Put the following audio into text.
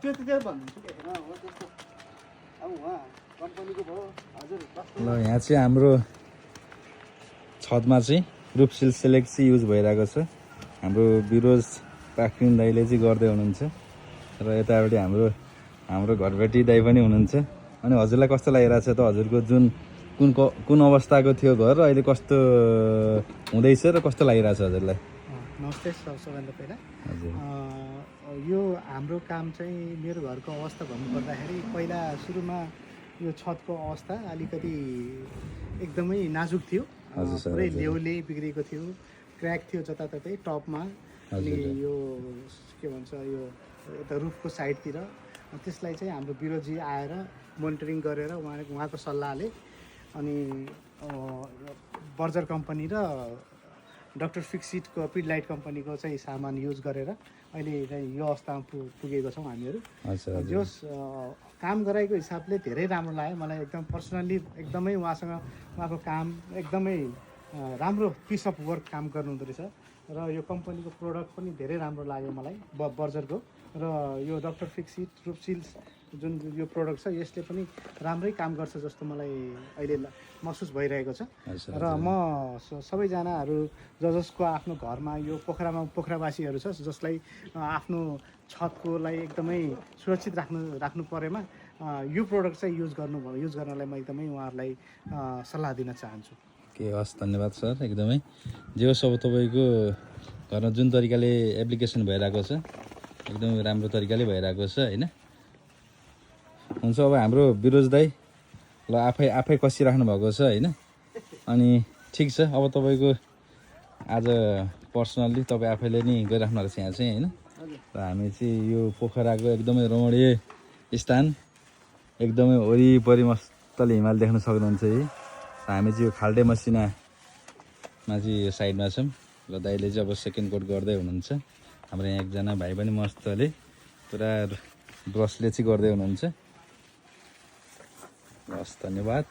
त्यो भन्नुहुन्छ कि हो त्यस्तो अब उहाँ कम्पनीको भयो हजुर ल यहाँ चाहिँ हाम्रो छतमा चाहिँ रुपसिल सेलेक्ट चाहिँ युज भइरहेको छ हाम्रो बिरोज पाखरिन दाइले चाहिँ गर्दै हुनुहुन्छ र यतापट्टि हाम्रो घरबेटी दाइ पनि हुनुहुन्छ अनि हजुरलाई कस्तो लागिरहेछ त हजुरको जुन कुन अवस्थाको थियो घर अहिले कस्तो हुँदैछ र कस्तो लागिरहेछ हजुरलाई नमस्ते सबैभन्दा पहिला हजुर यो हाम्रो काम चाहिँ मेरो घरको अवस्था भन्नुपर्दाखेरि पहिला सुरुमा यो छतको अवस्था अलिकति एकदमै नाजुक थियो हजुर सर पुरै लेउले बिग्रेको थियो क्र्याक थियो जताततै टपमा अनि यो के भन्छ यो यता रुफको साइडतिर त्यसलाई चाहिँ हाम्रो बिरोजी आएर मोनिटरिङ गरेर उहाँको सल्लाहले अनि बर्जर कम्पनी र डक्टर फिक्सिटको पिडलाइट कम्पनीको चाहिँ सामान युज गरेर अहिले चाहिँ यो अवस्थामा पुगेको छौँ हामीहरू जस काम गराएको हिसाबले धेरै राम्रो लाग्यो मलाई एकदम पर्सनल्ली एकदमै उहाँको काम एकदमै राम्रो पिस अफ वर्क काम गर्नुहुँदो रहेछ र यो कम्पनीको प्रोडक्ट पनि धेरै राम्रो लाग्यो मलाई बर्जरको र यो डक्टर फिक्सिट रुपसिल्स जुन यो प्रोडक्ट छ यसले पनि राम्रै काम गर्छ जस्तो मलाई अहिले महसुस भइरहेको छ र म सबैजनाहरू जसको आफ्नो घरमा यो पोखरावासीहरू छ जसलाई आफ्नो छतकोलाई एकदमै सुरक्षित राख्नु परेमा यो प्रोडक्ट चाहिँ युज गर्नलाई म एकदमै उहाँहरूलाई सल्लाह दिन चाहन्छु के हस् धन्यवाद सर एकदमै जे होस् अब तपाईँको घरमा जुन तरिकाले एप्लिकेसन भइरहेको छ एकदमै राम्रो तरिकाले भइरहेको छ होइन हुन्छ अब हाम्रो बिरोज दाइ ल आफै कसिराख्नु भएको छ होइन अनि ठिक छ अब तपाईँको आज पर्सनल्ली तपाईँ आफैले नि गरिराख्नु भएको छ यहाँ चाहिँ होइन र हामी चाहिँ यो पोखराको एकदमै रमणीय स्थान एकदमै वरिपरि मस्तले हिमाल देख्न सक्नुहुन्छ है हामी चाहिँ यो खाल्टे मसिनामा चाहिँ यो साइडमा छौँ र दाइले चाहिँ अब सेकेन्ड कोट गर्दै हुनुहुन्छ हाम्रो यहाँ एकजना भाइ पनि मस्तले पुरा ब्रसले चाहिँ गर्दै हुनुहुन्छ हस् धन्यवाद।